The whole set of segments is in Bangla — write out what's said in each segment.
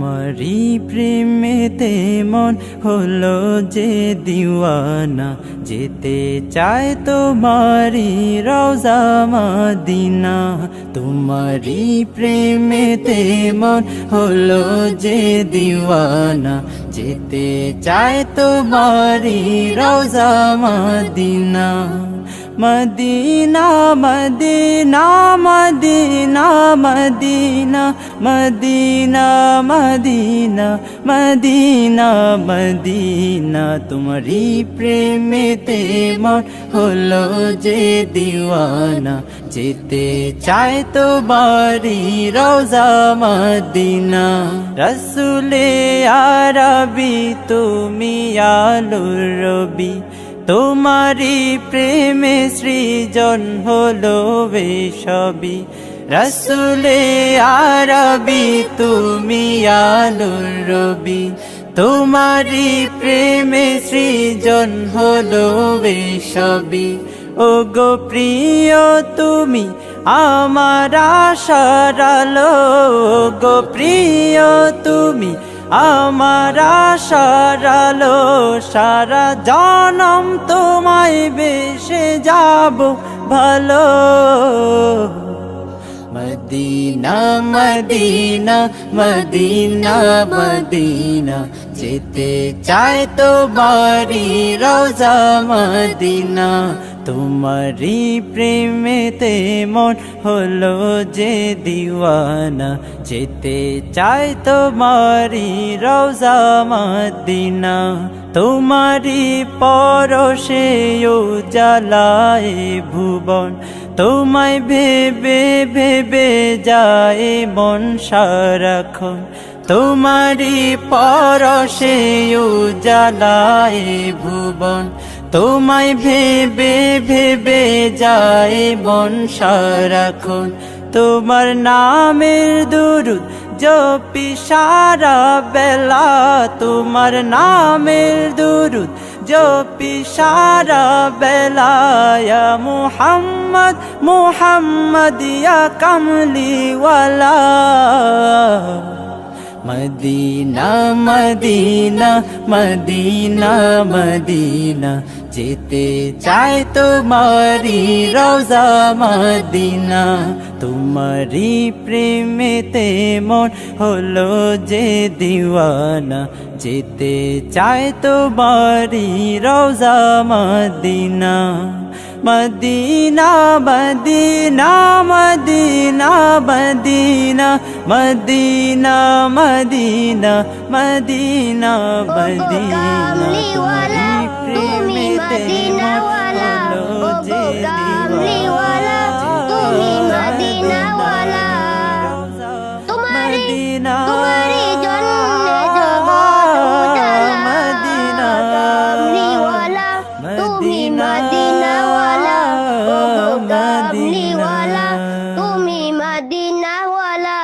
তোমারি প্রেমেতে মন হলো যে দিওয়ানা, যেতে চায় তোমারি রওজা মদিনা। তোমারি প্রেমেতে মন হলো যে দিওয়ানা, যেতে চায় তোমারি রওজা Medina. Medina Medina Medina Medina Medina Medina Medina Medina. তোমারি প্রেমেতে মন হলো যে দিওয়ানা, যেতে চায় তোমারি রওজা মদিনা। রসুলে আরবি তুমি আলোর রবি, তোমারি প্রেমে সৃজন হলো সবই। রসুলে আরবি তুমি আলোর রবি, তোমারি প্রেমে সৃজন হলো সবই। ও গো প্রিয় তুমি আমার আশার আলো, গো প্রিয় তুমি আমার আশার আলো। সারা জনম তোমায় বেসে যাব ভালো। মদিনা মদিনা মদিনা মদিনা, যেতে চায় তোমারি রওজা মদিনা। তোমারি প্রেমেতে মন হলো যে দিওয়ানা, যেতে চায় তোমারি রওজা মদিনা। তোমারি পরশে উজালায় ভুবন, তোমায় ভেবে ভেবে যায় মন সারাক্ষণ। তোমারি পরশে উজালায় ভুবন, তোমায় ভেবে ভেবে যায় মন সারাক্ষণ। তোমার নামের দুরুদ জপি সারা বেলা, তোমার নামের দুরুদ জপি সারা বেলা। ইয়া মুহাম্মদ মুহাম্মদ ইয়া কামলিওয়ালা। মদিনা মদিনা মদিনা মদিনা, যেতে চায় তোমারি রওজা মদিনা। তোমারি প্রেমেতে মন হলো যে দিওয়ানা, যেতে চায় তোমারি রওজা Medina. Medina Medina Medina Medina Medina Medina Medina Medina. তোমারি প্রেমেতে মন হলো যে দিওয়ানা, তুমি মদিনাওয়ালা। মদিনা তোমারি জন্যে জগৎ উজালা, মদিনা কামলিওয়ালা। তুমি মদিনাওয়ালা, ও গো কামলিওয়ালা, তুমি মদিনাওয়ালা।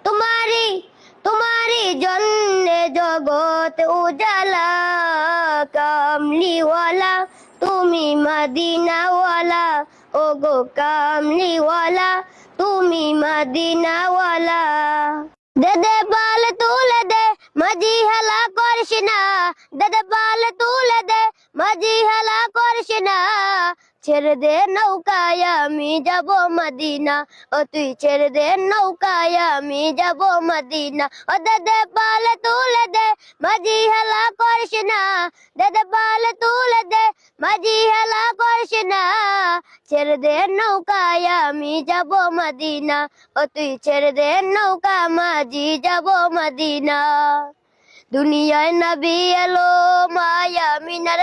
তোমারি তোমারি জন্যে জগৎ উজালা, কামলিওয়ালা। তুমি মদিনাওয়ালা, ও গো কামলিওয়ালা, তুমি মদিনাওয়ালা। দে পাল তুলে দে মাঝি হেলা করিস না, দে পাল তুলে দে মাঝি হেলা করিস না। ছেড়ে দে নৌকায় আমি যাব মদিনা, ও তুই ছেড়ে দে নৌকায় আমি যাব মদিনা। ও দে পাল তুলে দে মাঝি হেলা করিস না, দে পাল তুলে দে মাঝি হেলা করিস না। ছেড়ে দে নৌকায় আমি যাব মদিনা, ও তুই ছেড়ে দে নৌকা মাঝি যাব মদিনা। দুনিয়ায় নবী এলো মায়া মিনার